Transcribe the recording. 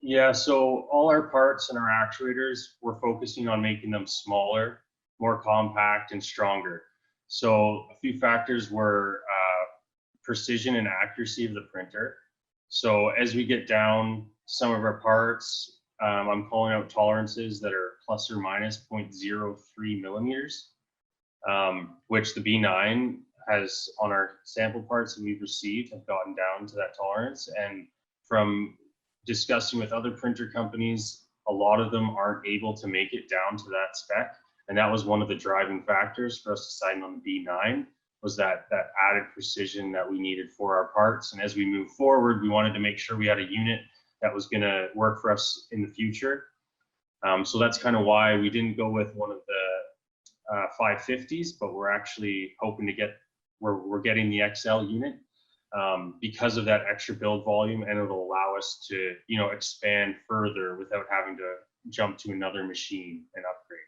Yeah, so all our parts and our actuators, we're focusing on making them smaller, more compact, and stronger. So a few factors were precision and accuracy of the printer. So as we get down some of our parts, I'm calling out tolerances that are plus or minus 0.03 millimeters, which the B9 has on our sample parts that we've received have gotten down to that tolerance. And from discussing with other printer companies, a lot of them aren't able to make it down to that spec. And that was one of the driving factors for us deciding on the B9, was that added precision that we needed for our parts. And as we move forward, we wanted to make sure we had a unit that was going to work for us in the future. So that's kind of why we didn't go with one of the 550s, but we're actually hoping to get, we're getting the XL unit because of that extra build volume, and it'll allow us to, expand further without having to jump to another machine and upgrade.